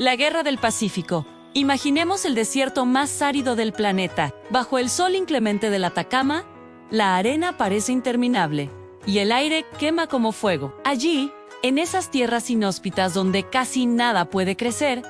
La Guerra del Pacífico. Imaginemos el desierto más árido del planeta. Bajo el sol inclemente del Atacama, la arena parece interminable y el aire quema como fuego. Allí, en esas tierras inhóspitas donde casi nada puede crecer,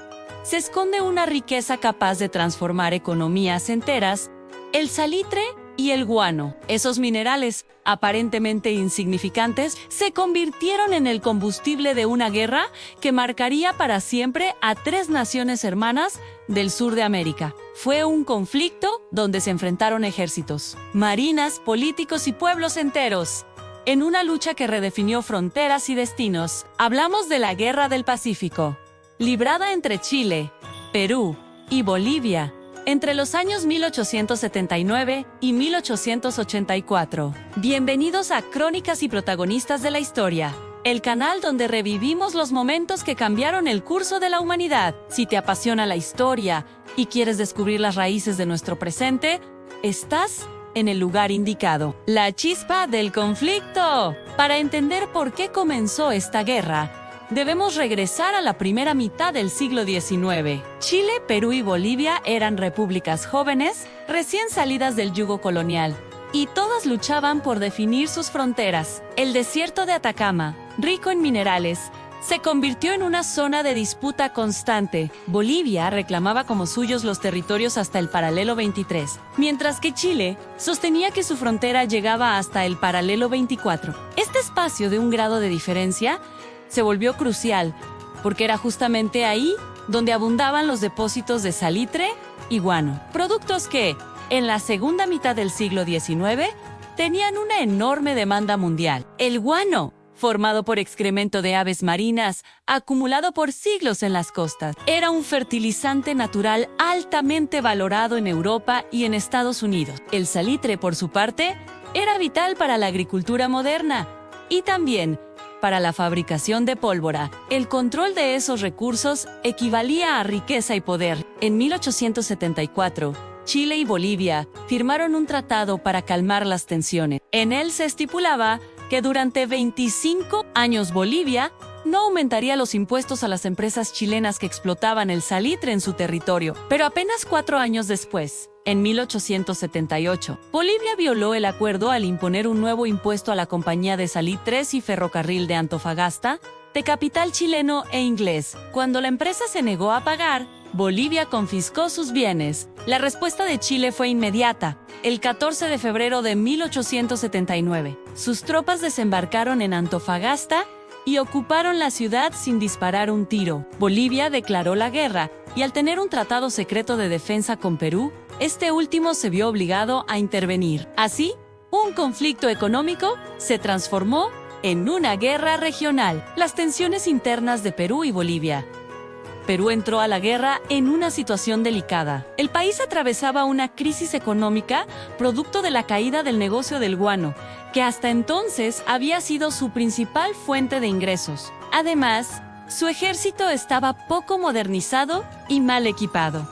se esconde una riqueza capaz de transformar economías enteras: el salitre y el guano. Esos minerales, aparentemente insignificantes, se convirtieron en el combustible de una guerra que marcaría para siempre a 3 naciones hermanas del sur de América. Fue un conflicto donde se enfrentaron ejércitos, marinas, políticos y pueblos enteros. En una lucha que redefinió fronteras y destinos, hablamos de la Guerra del Pacífico, librada entre Chile, Perú y Bolivia entre los años 1879 y 1884. Bienvenidos a Crónicas y Protagonistas de la Historia, el canal donde revivimos los momentos que cambiaron el curso de la humanidad. Si te apasiona la historia y quieres descubrir las raíces de nuestro presente, estás en el lugar indicado. La chispa del conflicto. Para entender por qué comenzó esta guerra, debemos regresar a la primera mitad del siglo XIX. Chile, Perú y Bolivia eran repúblicas jóvenes, recién salidas del yugo colonial, y todas luchaban por definir sus fronteras. El desierto de Atacama, rico en minerales, se convirtió en una zona de disputa constante. Bolivia reclamaba como suyos los territorios hasta el paralelo 23, mientras que Chile sostenía que su frontera llegaba hasta el paralelo 24. Este espacio de un grado de diferencia se volvió crucial, porque era justamente ahí donde abundaban los depósitos de salitre y guano, productos que, en la segunda mitad del siglo XIX, tenían una enorme demanda mundial. El guano, formado por excremento de aves marinas, acumulado por siglos en las costas, era un fertilizante natural altamente valorado en Europa y en Estados Unidos. El salitre, por su parte, era vital para la agricultura moderna y también para la fabricación de pólvora. El control de esos recursos equivalía a riqueza y poder. En 1874, Chile y Bolivia firmaron un tratado para calmar las tensiones. En él se estipulaba que durante 25 años Bolivia no aumentaría los impuestos a las empresas chilenas que explotaban el salitre en su territorio. Pero apenas 4 años después, en 1878, Bolivia violó el acuerdo al imponer un nuevo impuesto a la Compañía de Salitres y Ferrocarril de Antofagasta, de capital chileno e inglés. Cuando la empresa se negó a pagar, Bolivia confiscó sus bienes. La respuesta de Chile fue inmediata. El 14 de febrero de 1879, sus tropas desembarcaron en Antofagasta y ocuparon la ciudad sin disparar un tiro. Bolivia declaró la guerra y, al tener un tratado secreto de defensa con Perú, este último se vio obligado a intervenir. Así, un conflicto económico se transformó en una guerra regional. Las tensiones internas de Perú y Bolivia. Perú entró a la guerra en una situación delicada. El país atravesaba una crisis económica producto de la caída del negocio del guano, que hasta entonces había sido su principal fuente de ingresos. Además, su ejército estaba poco modernizado y mal equipado.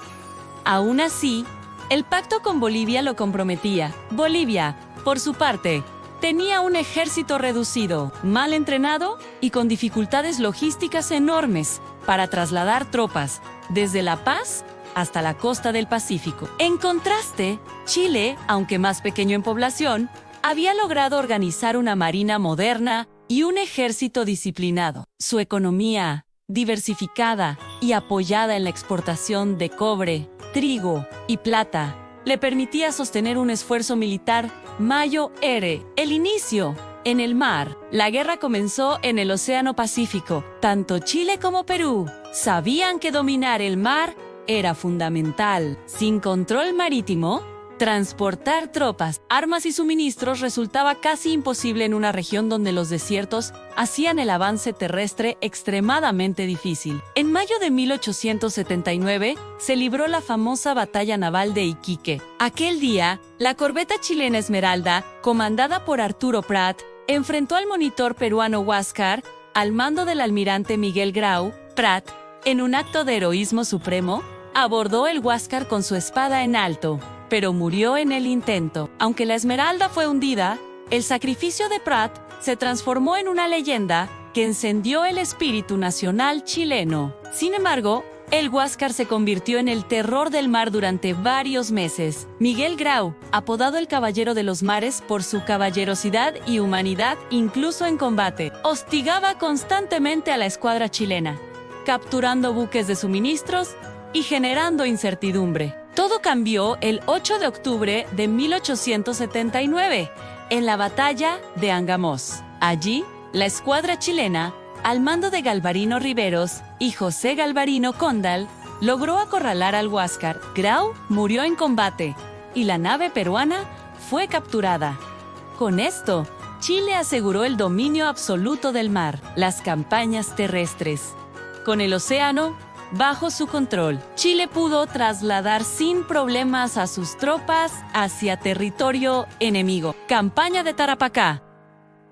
Aún así, el pacto con Bolivia lo comprometía. Bolivia, por su parte, tenía un ejército reducido, mal entrenado y con dificultades logísticas enormes para trasladar tropas desde La Paz hasta la costa del Pacífico. En contraste, Chile, aunque más pequeño en población, había logrado organizar una marina moderna y un ejército disciplinado. Su economía, diversificada y apoyada en la exportación de cobre, trigo y plata, le permitía sostener un esfuerzo militar mayor. El inicio. En el mar, la guerra comenzó en el Océano Pacífico. Tanto Chile como Perú sabían que dominar el mar era fundamental. Sin control marítimo, transportar tropas, armas y suministros resultaba casi imposible en una región donde los desiertos hacían el avance terrestre extremadamente difícil. En mayo de 1879 se libró la famosa batalla naval de Iquique. Aquel día, la corbeta chilena Esmeralda, comandada por Arturo Prat, enfrentó al monitor peruano Huáscar al mando del almirante Miguel Grau. Prat, en un acto de heroísmo supremo, abordó el Huáscar con su espada en alto, pero murió en el intento. Aunque la Esmeralda fue hundida, el sacrificio de Prat se transformó en una leyenda que encendió el espíritu nacional chileno. Sin embargo, El Huáscar se convirtió en el terror del mar durante varios meses. Miguel Grau, apodado el Caballero de los Mares por su caballerosidad y humanidad incluso en combate, hostigaba constantemente a la escuadra chilena, capturando buques de suministros y generando incertidumbre. Todo cambió el 8 de octubre de 1879, en la batalla de Angamos. Allí, la escuadra chilena, al mando de Galvarino Riveros y José Galvarino Condal, logró acorralar al Huáscar. Grau murió en combate y la nave peruana fue capturada. Con esto, Chile aseguró el dominio absoluto del mar, las campañas terrestres. Con el océano bajo su control, Chile pudo trasladar sin problemas a sus tropas hacia territorio enemigo. Campaña de Tarapacá.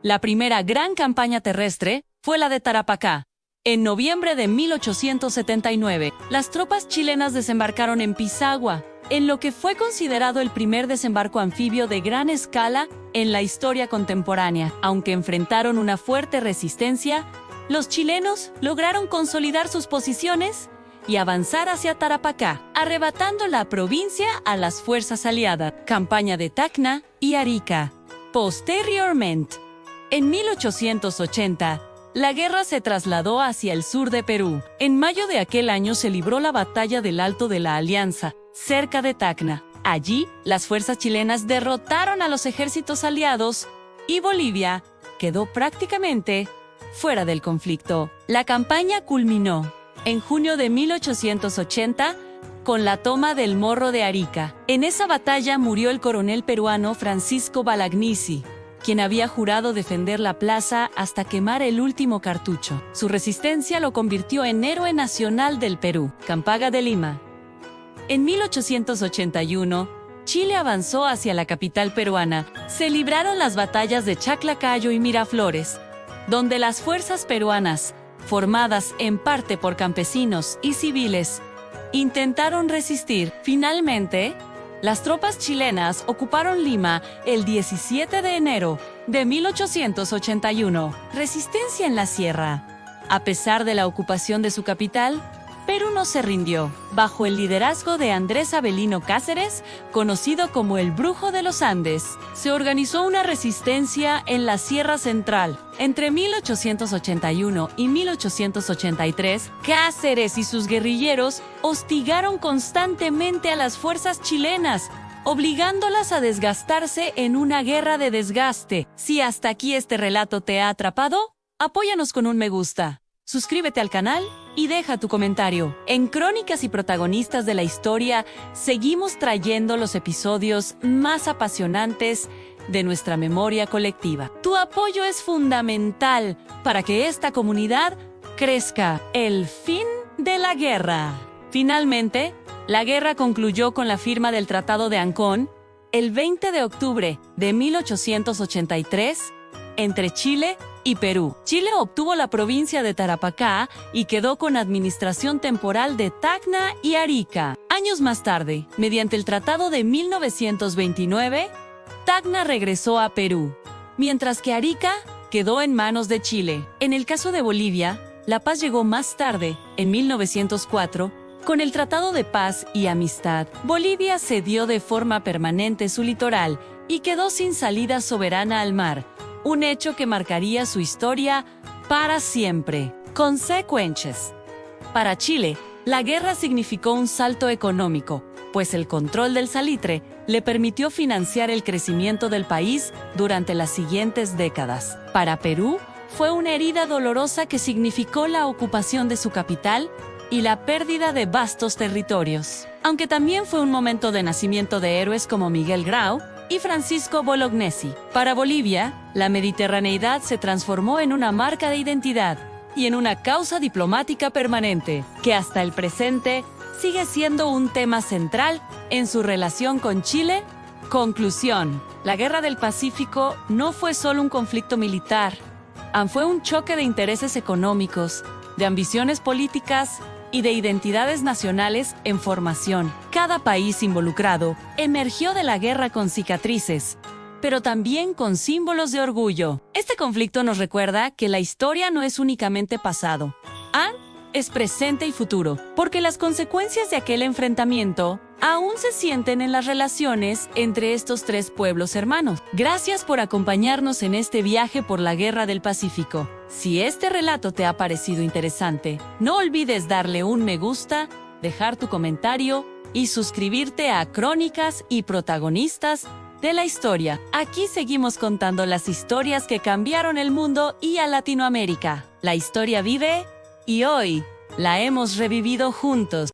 La primera gran campaña terrestre fue la de Tarapacá. En noviembre de 1879, las tropas chilenas desembarcaron en Pisagua, en lo que fue considerado el primer desembarco anfibio de gran escala en la historia contemporánea. Aunque enfrentaron una fuerte resistencia, los chilenos lograron consolidar sus posiciones y avanzar hacia Tarapacá, arrebatando la provincia a las fuerzas aliadas. Campaña de Tacna y Arica. Posteriormente, en 1880, la guerra se trasladó hacia el sur de Perú. En mayo de aquel año se libró la batalla del Alto de la Alianza, cerca de Tacna. Allí, las fuerzas chilenas derrotaron a los ejércitos aliados y Bolivia quedó prácticamente fuera del conflicto. La campaña culminó en junio de 1880 con la toma del Morro de Arica. En esa batalla murió el coronel peruano Francisco Balagnisi, quien había jurado defender la plaza hasta quemar el último cartucho. Su resistencia lo convirtió en héroe nacional del Perú. Campaña de Lima. En 1881, Chile avanzó hacia la capital peruana. Se libraron las batallas de Chaclacayo y Miraflores, donde las fuerzas peruanas, formadas en parte por campesinos y civiles, intentaron resistir. Finalmente, las tropas chilenas ocuparon Lima el 17 de enero de 1881. Resistencia en la sierra. A pesar de la ocupación de su capital, Perú no se rindió. Bajo el liderazgo de Andrés Avelino Cáceres, conocido como el Brujo de los Andes, se organizó una resistencia en la Sierra Central. Entre 1881 y 1883, Cáceres y sus guerrilleros hostigaron constantemente a las fuerzas chilenas, obligándolas a desgastarse en una guerra de desgaste. Si hasta aquí este relato te ha atrapado, apóyanos con un me gusta, suscríbete al canal y deja tu comentario. En Crónicas y Protagonistas de la Historia, seguimos trayendo los episodios más apasionantes de nuestra memoria colectiva. Tu apoyo es fundamental para que esta comunidad crezca. El fin de la guerra. Finalmente, la guerra concluyó con la firma del Tratado de Ancón el 20 de octubre de 1883 entre Chile y Perú. Chile obtuvo la provincia de Tarapacá y quedó con administración temporal de Tacna y Arica. Años más tarde, mediante el Tratado de 1929, Tacna regresó a Perú, mientras que Arica quedó en manos de Chile. En el caso de Bolivia, la paz llegó más tarde, en 1904, con el Tratado de Paz y Amistad. Bolivia cedió de forma permanente su litoral y quedó sin salida soberana al mar, un hecho que marcaría su historia para siempre. Consecuencias. Para Chile, la guerra significó un salto económico, pues el control del salitre le permitió financiar el crecimiento del país durante las siguientes décadas. Para Perú, fue una herida dolorosa que significó la ocupación de su capital y la pérdida de vastos territorios. Aunque también fue un momento de nacimiento de héroes como Miguel Grau y Francisco Bolognesi. Para Bolivia, la mediterraneidad se transformó en una marca de identidad y en una causa diplomática permanente, que hasta el presente sigue siendo un tema central en su relación con Chile. Conclusión. La Guerra del Pacífico no fue solo un conflicto militar, fue un choque de intereses económicos, de ambiciones políticas y de identidades nacionales en formación. Cada país involucrado emergió de la guerra con cicatrices, pero también con símbolos de orgullo. Este conflicto nos recuerda que la historia no es únicamente pasado, es presente y futuro, porque las consecuencias de aquel enfrentamiento aún se sienten en las relaciones entre estos tres pueblos hermanos. Gracias por acompañarnos en este viaje por la Guerra del Pacífico. Si este relato te ha parecido interesante, no olvides darle un me gusta, dejar tu comentario y suscribirte a Crónicas y Protagonistas de la Historia. Aquí seguimos contando las historias que cambiaron el mundo y a Latinoamérica. La historia vive y hoy la hemos revivido juntos.